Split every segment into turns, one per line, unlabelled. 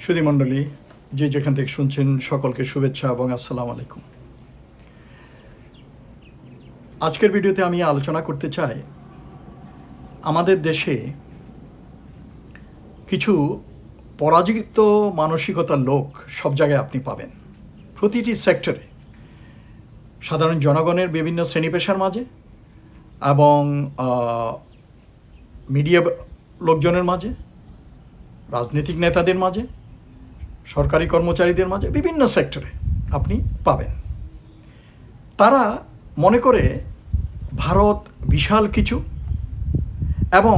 সুধীমণ্ডলী, যে যেখান থেকে শুনছেন সকলকে শুভেচ্ছা এবং আসসালামু আলাইকুম। আজকের ভিডিওতে আমি আলোচনা করতে চাই আমাদের দেশে কিছু পরাজিত মানসিকতার লোক সব জায়গায় আপনি পাবেন, প্রতিটি সেক্টরে, সাধারণ জনগণের বিভিন্ন শ্রেণী পেশার মাঝে এবং মিডিয়া লোকজনের মাঝে, রাজনৈতিক নেতাদের মাঝে, সরকারি কর্মচারীদের মাঝে, বিভিন্ন সেক্টরে আপনি পাবেন। তারা মনে করে ভারত বিশাল কিছু এবং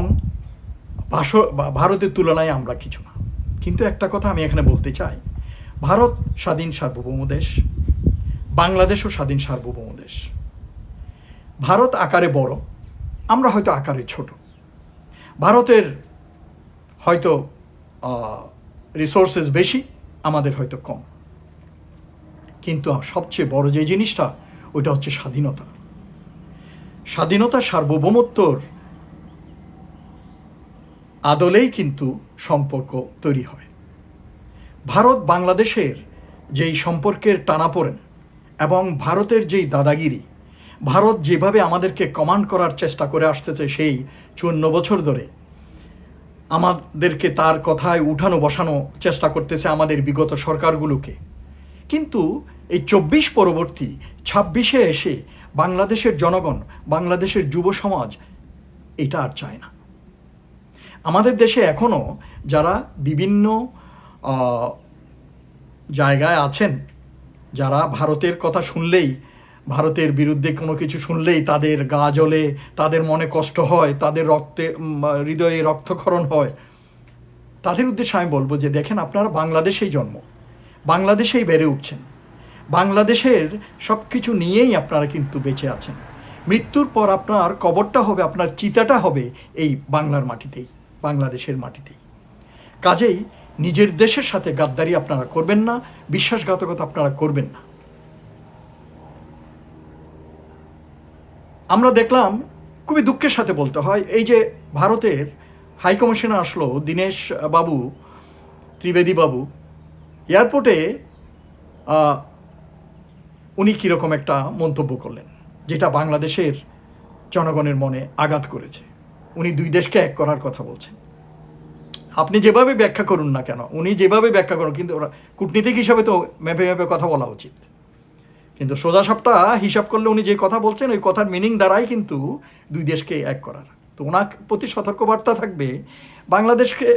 ভারতের তুলনায় আমরা কিছু না। কিন্তু একটা কথা আমি এখানে বলতে চাই, ভারত স্বাধীন সার্বভৌম দেশ, বাংলাদেশও স্বাধীন সার্বভৌম দেশ। ভারত আকারে বড়, আমরা হয়তো আকারে ছোট। ভারতের হয়তো রিসোর্সেস বেশি, আমাদের হয়তো কম। কিন্তু সবচেয়ে বড় যে জিনিসটা, ওইটা হচ্ছে স্বাধীনতা। স্বাধীনতা সার্বভৌমত্বর আদলেই কিন্তু সম্পর্ক তৈরি হয়। ভারত বাংলাদেশের যেই সম্পর্কের টানাপোড়েন এবং ভারতের যেই দাদাগিরি, ভারত যেভাবে আমাদেরকে কমান্ড করার চেষ্টা করে আসতেছে সেই 54 বছর ধরে, আমাদেরকে তার কথায় উঠানো বসানো চেষ্টা করতেছে আমাদের বিগত সরকারগুলোকে। কিন্তু এই 24 পরবর্তী 26-এ এসে বাংলাদেশের জনগণ, বাংলাদেশের যুব সমাজ এটা আর চায় না। আমাদের দেশে এখনও যারা বিভিন্ন জায়গায় আছেন, যারা ভারতের কথা শুনলেই, ভারতের বিরুদ্ধে কোনো কিছু শুনলেই তাদের গা জ্বলে, তাদের মনে কষ্ট হয়, তাদের হৃদয়ে রক্তক্ষরণ হয়, তাদের উদ্দেশ্যে আমি বলবো যে দেখেন, আপনারা বাংলাদেশেই জন্ম, বাংলাদেশেই বেড়ে উঠছেন, বাংলাদেশের সব কিছু নিয়েই আপনারা কিন্তু বেঁচে আছেন। মৃত্যুর পর আপনার কবরটা হবে, আপনার চিতাটা হবে এই বাংলার মাটিতেই, বাংলাদেশের মাটিতেই। কাজেই নিজের দেশের সাথে গাদ্দারি আপনারা করবেন না, বিশ্বাসঘাতকতা আপনারা করবেন না। আমরা দেখলাম, খুবই দুঃখের সাথে বলতে হয়, এই যে ভারতের হাইকমিশনে আসলো দীনেশ বাবু, ত্রিবেদী বাবু, এয়ারপোর্টে উনি কীরকম একটা মন্তব্য করলেন, যেটা বাংলাদেশের জনগণের মনে আঘাত করেছে। উনি দুই দেশকে এক করার কথা বলছেন। আপনি যেভাবে ব্যাখ্যা করুন না কেন, উনি যেভাবে ব্যাখ্যা করুন, কিন্তু ওরা কূটনীতিক হিসাবে তো মেপে মেপে কথা বলা উচিত। কিন্তু সোজাসাপটা হিসাব করলে উনি যে কথা বলছেন, ওই কথার মিনিং দ্বারাই কিন্তু দুই দেশকে এক করার। তো ওনার প্রতি সতর্কবার্তা থাকবে, বাংলাদেশকে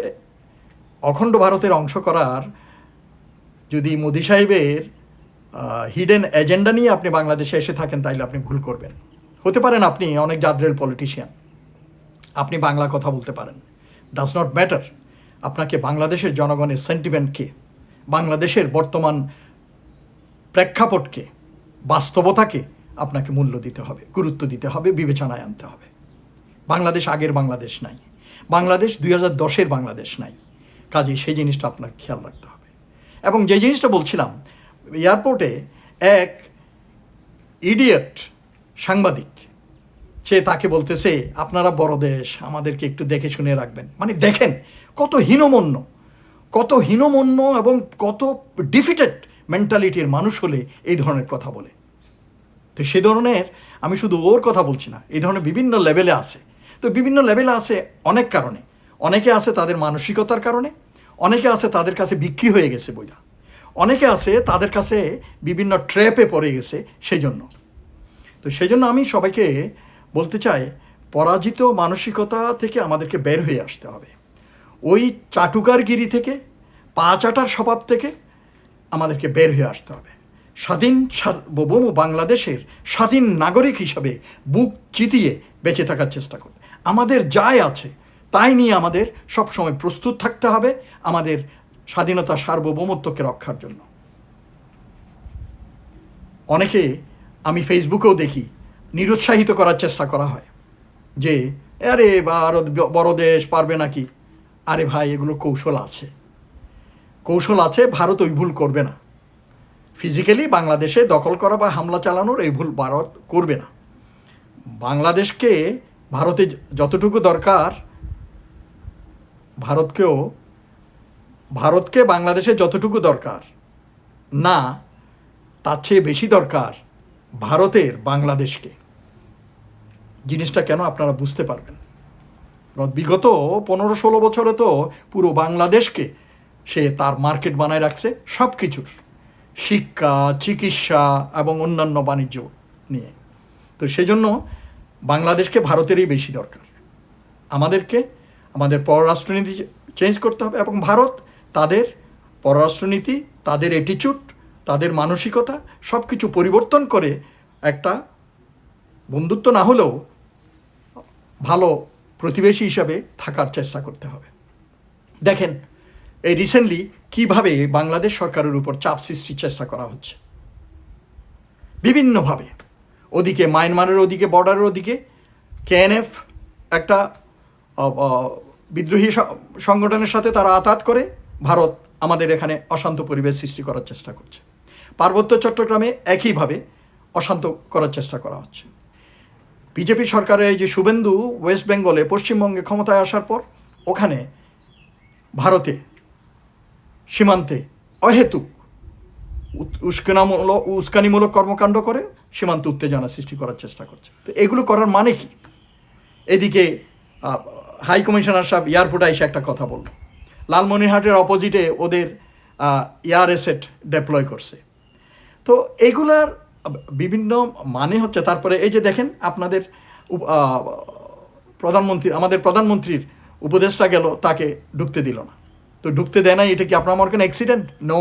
অখণ্ড ভারতের অংশ করার যদি মোদি সাহেবের হিডেন এজেন্ডা নিয়ে আপনি বাংলাদেশে এসে থাকেন, তাইলে আপনি ভুল করবেন। হতে পারেন আপনি অনেক জাদ্রেল পলিটিশিয়ান, আপনি বাংলা কথা বলতে পারেন, ডাজ নট ম্যাটার। আপনাকে বাংলাদেশের জনগণের সেন্টিমেন্টকে, বাংলাদেশের বর্তমান প্রেক্ষাপটকে, বাস্তবতাকে আপনাকে মূল্য দিতে হবে, গুরুত্ব দিতে হবে, বিবেচনায় আনতে হবে। বাংলাদেশ আগের বাংলাদেশ নাই, বাংলাদেশ 2010-এর বাংলাদেশ নাই। কাজেই সেই জিনিসটা আপনার খেয়াল রাখতে হবে। এবং যে জিনিসটা বলছিলাম, এয়ারপোর্টে এক ইডিয়েট সাংবাদিক, সে তাকে বলতেছে আপনারা বড় দেশ, আমাদেরকে একটু দেখে শুনে রাখবেন। মানে দেখেন কত হীনমন্য এবং কত ডিফিটেড মেন্টালিটির মানুষ হলে এই ধরনের কথা বলে। তো সে ধরনের, আমি শুধু ওর কথা বলছি না, এই ধরনের বিভিন্ন লেভেলে আছে। তো বিভিন্ন লেভেলে আছে অনেক কারণে। অনেকে আছে তাদের মানসিকতার কারণে, অনেকে আছে তাদের কাছে বিক্রি হয়ে গেছে বইটা, অনেকে আছে তাদের কাছে বিভিন্ন ট্র্যাপে পড়ে গেছে সেই জন্য। তো সেই জন্য আমি সবাইকে বলতে চাই, পরাজিত মানসিকতা থেকে আমাদেরকে বের হয়ে আসতে হবে। ওই চাটুকারগিরি থেকে, পা চাটার স্বভাব থেকে আমাদেরকে বের হয়ে আসতে হবে। স্বাধীন সার্বভৌম বাংলাদেশের স্বাধীন নাগরিক হিসাবে বুক চিতিয়ে বেঁচে থাকার চেষ্টা করবে। আমাদের যাই আছে তাই নিয়ে আমাদের সবসময় প্রস্তুত থাকতে হবে, আমাদের স্বাধীনতা সার্বভৌমত্বকে রক্ষার জন্য। অনেকে আমি ফেসবুকেও দেখি নিরুৎসাহিত করার চেষ্টা করা হয় যে আরে ভারত বড় দেশ, পারবে নাকি। আরে ভাই, এগুলো কৌশল আছে, ভারত ওই ভুল করবে না। ফিজিক্যালি বাংলাদেশে দখল করা বা হামলা চালানোর এই ভুল ভারত করবে না। বাংলাদেশকে ভারতে যতটুকু দরকার, ভারতকেও ভারতকে বাংলাদেশে যতটুকু দরকার না, তার চেয়ে বেশি দরকার ভারতের বাংলাদেশকে। জিনিসটা কেন আপনারা বুঝতে পারবেন। বিগত 15-16 বছরে তো পুরো বাংলাদেশকে সে তার মার্কেট বানায় রাখছে সব কিছুর, শিক্ষা, চিকিৎসা এবং অন্যান্য বাণিজ্য নিয়ে। তো সেজন্য বাংলাদেশকে ভারতেরই বেশি দরকার। আমাদেরকে আমাদের পররাষ্ট্রনীতি চেঞ্জ করতে হবে, এবং ভারত তাদের পররাষ্ট্রনীতি, তাদের অ্যাটিচিউড, তাদের মানসিকতা সব কিছু পরিবর্তন করে একটা বন্ধুত্ব না হলেও ভালো প্রতিবেশী হিসাবে থাকার চেষ্টা করতে হবে। দেখেন এই রিসেন্টলি কীভাবে বাংলাদেশ সরকারের উপর চাপ সৃষ্টির চেষ্টা করা হচ্ছে বিভিন্নভাবে। ওদিকে মায়ানমারের ওদিকে বর্ডারের ওদিকে কেএনএফ একটা বিদ্রোহী সংগঠনের সাথে তারা আতাত করে ভারত আমাদের এখানে অশান্ত পরিবেশ সৃষ্টি করার চেষ্টা করছে। পার্বত্য চট্টগ্রামে একইভাবে অশান্ত করার চেষ্টা করা হচ্ছে। বিজেপি সরকারের এই যে শুভেন্দু ওয়েস্ট বেঙ্গলে পশ্চিমবঙ্গে ক্ষমতায় আসার পর ওখানে ভারতে সীমান্তে অহেতুক উস্কানিমূলক কর্মকাণ্ড করে সীমান্ত উত্তেজনা সৃষ্টি করার চেষ্টা করছে। তো এগুলো করার মানে কি? এদিকে হাই কমিশনার সাহেব এয়ারপোর্টে এসে একটা কথা বলল, লালমনিরহাটের অপোজিটে ওদের এয়ার অ্যাসেট ডেপ্লয় করছে। তো এগুলার বিভিন্ন মানে হচ্ছে। তারপরে এই যে দেখেন আপনাদের আমাদের প্রধানমন্ত্রীর উপদেষ্টা গেল, তাকে ঢুকতে দিল না। তো ঢুকতে দেয় না, এটা কি আপনার মনে করেন অ্যাক্সিডেন্ট? নো,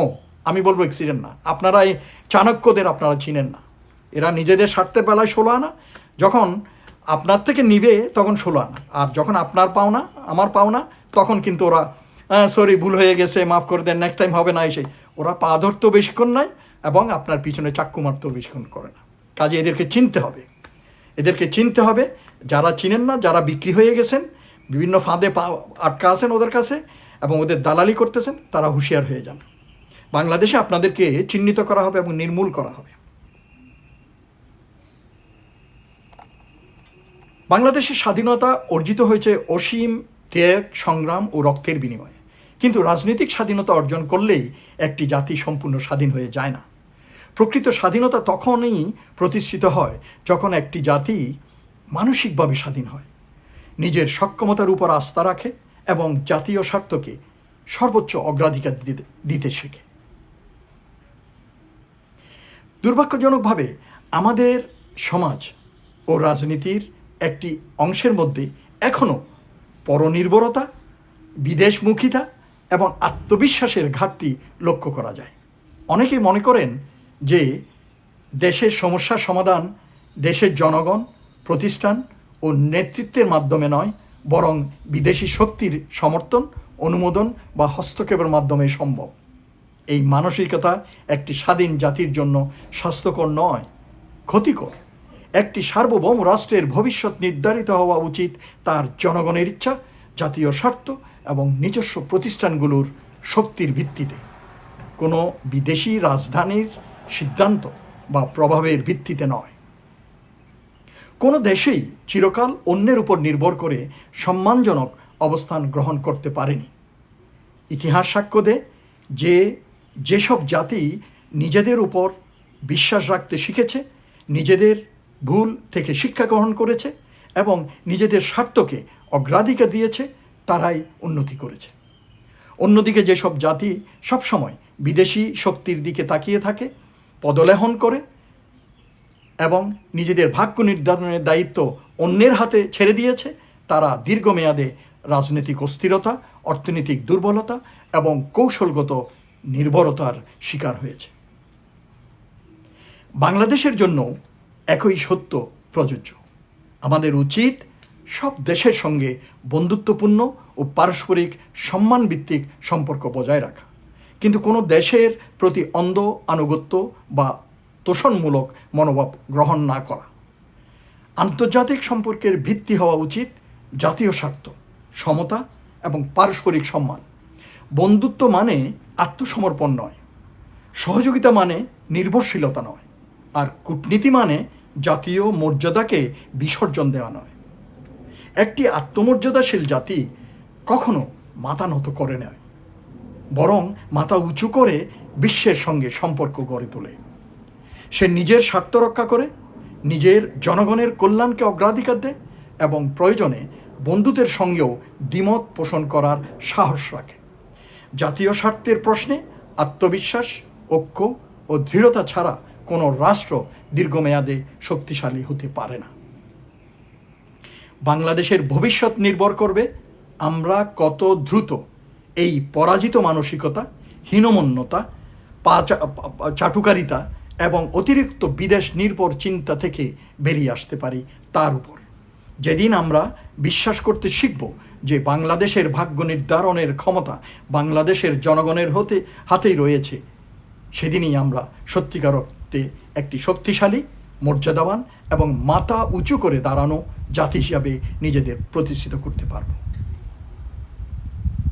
আমি বলবো অ্যাক্সিডেন্ট না। আপনারা এই চাণক্যদের আপনারা চিনেন না। এরা নিজেদের স্বার্থের বেলায় 16 আনা, যখন আপনার থেকে নিবে তখন 16 আনা, আর যখন আপনার পাওনা আমার পাওনা তখন কিন্তু ওরা সরি ভুল হয়ে গেছে, মাফ করে দেন, নেক্সট টাইম হবে না। এসে ওরা পা ধরতেও বেশিক্ষণ নয় এবং আপনার পিছনে চাক্কু মারতেও বেশিক্ষণ করে না। কাজে এদেরকে চিনতে হবে, এদেরকে চিনতে হবে। যারা চিনেন না, যারা বিক্রি হয়ে গেছেন, বিভিন্ন ফাঁদে আটকা আছেন ওদের কাছে এবং ওদের দালালি করতেছেন, তারা হুঁশিয়ার হয়ে যান। বাংলাদেশে আপনাদেরকে চিহ্নিত করা হবে এবং নির্মূল করা হবে। বাংলাদেশের স্বাধীনতা অর্জিত হয়েছে অসীম ত্যাগ, সংগ্রাম ও রক্তের বিনিময়ে। কিন্তু রাজনৈতিক স্বাধীনতা অর্জন করলেই একটি জাতি সম্পূর্ণ স্বাধীন হয়ে যায় না। প্রকৃত স্বাধীনতা তখনই প্রতিষ্ঠিত হয় যখন একটি জাতি মানসিকভাবে স্বাধীন হয়, নিজের সক্ষমতার উপর আস্থা রাখে এবং জাতীয় স্বার্থকে সর্বোচ্চ অগ্রাধিকার দিতে শেখে। দুর্ভাগ্যজনকভাবে আমাদের সমাজ ও রাজনীতির একটি অংশের মধ্যে এখনও পরনির্ভরতা, বিদেশমুখিতা এবং আত্মবিশ্বাসের ঘাটতি লক্ষ্য করা যায়। অনেকেই মনে করেন যে দেশের সমস্যার সমাধান দেশের জনগণ, প্রতিষ্ঠান ও নেতৃত্বের মাধ্যমে নয়, বরং বিদেশি শক্তির সমর্থন, অনুমোদন বা হস্তক্ষেপের মাধ্যমে সম্ভব। এই মানসিকতা একটি স্বাধীন জাতির জন্য স্বাস্থ্যকর নয়, ক্ষতিকর। একটি সার্বভৌম রাষ্ট্রের ভবিষ্যৎ নির্ধারিত হওয়া উচিত তার জনগণের ইচ্ছা, জাতীয় স্বার্থ এবং নিজস্ব প্রতিষ্ঠানগুলোর শক্তির ভিত্তিতে, কোনো বিদেশি রাজধানীর সিদ্ধান্ত বা প্রভাবের ভিত্তিতে নয়। কোনো দেশেই চিরকাল অন্যের উপর নির্ভর করে সম্মানজনক অবস্থান গ্রহণ করতে পারেনি। ইতিহাস সাক্ষ্য দেয় যে যেসব জাতি নিজেদের উপর বিশ্বাস রাখতে শিখেছে, নিজেদের ভুল থেকে শিক্ষা গ্রহণ করেছে এবং নিজেদের স্বার্থকে অগ্রাধিকার দিয়েছে, তারাই উন্নতি করেছে। অন্যদিকে যেসব জাতি সবসময় বিদেশি শক্তির দিকে তাকিয়ে থাকে, পদলেহন করে এবং নিজেদের ভাগ্য নির্ধারণের দায়িত্ব অন্যের হাতে ছেড়ে দিয়েছে, তারা দীর্ঘমেয়াদে রাজনৈতিক অস্থিরতা, অর্থনৈতিক দুর্বলতা এবং কৌশলগত নির্ভরতার শিকার হয়েছে। বাংলাদেশের জন্য একই সত্য প্রযোজ্য। আমাদের উচিত সব দেশের সঙ্গে বন্ধুত্বপূর্ণ ও পারস্পরিক সম্মানভিত্তিক সম্পর্ক বজায় রাখা, কিন্তু কোনো দেশের প্রতি অন্ধ আনুগত্য বা তোষণমূলক মনোভাব গ্রহণ না করা। আন্তর্জাতিক সম্পর্কের ভিত্তি হওয়া উচিত জাতীয় স্বার্থ, সমতা এবং পারস্পরিক সম্মান। বন্ধুত্ব মানে আত্মসমর্পণ নয়, সহযোগিতা মানে নির্ভরশীলতা নয়, আর কূটনীতি মানে জাতীয় মর্যাদাকে বিসর্জন দেওয়া নয়। একটি আত্মমর্যাদাশীল জাতি কখনো মাথা নত করে নয়, বরং মাথা উঁচু করে বিশ্বের সঙ্গে সম্পর্ক গড়ে তোলে। সে নিজের স্বার্থ রক্ষা করে, নিজের জনগণের কল্যাণকে অগ্রাধিকার দেয় এবং প্রয়োজনে বন্ধুদের সঙ্গেও দ্বিমত পোষণ করার সাহস রাখে। জাতীয় স্বার্থের প্রশ্নে আত্মবিশ্বাস, ঐক্য ও দৃঢ়তা ছাড়া কোনো রাষ্ট্র দীর্ঘমেয়াদে শক্তিশালী হতে পারে না। বাংলাদেশের ভবিষ্যৎ নির্ভর করবে আমরা কত দ্রুত এই পরাজিত মানসিকতা, হীনমন্যতা, চাটুকারিতা এবং অতিরিক্ত বিদেশ নির্ভর চিন্তা থেকে বেরিয়ে আসতে পারি তার উপর। যেদিন আমরা বিশ্বাস করতে শিখব যে বাংলাদেশের ভাগ্য নির্ধারণের ক্ষমতা বাংলাদেশের জনগণের হাতেই রয়েছে, সেদিনই আমরা সত্যিকার অর্থে একটি শক্তিশালী, মর্যাদাবান এবং মাথা উঁচু করে দাঁড়ানো জাতি হিসাবে নিজেদের প্রতিষ্ঠিত করতে পারব।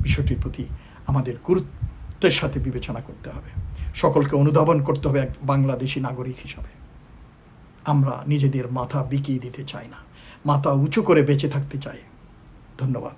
বিষয়টির প্রতি আমাদের গুরুত্বের সাথে বিবেচনা করতে হবে, সকলকে অনুধাবন করতে হবে এক বাংলাদেশি নাগরিক হিসাবে। আমরা নিজেদের মাথা বিকিয়ে দিতে চাই না, মাথা উঁচু করে বেঁচে থাকতে চাই। ধন্যবাদ।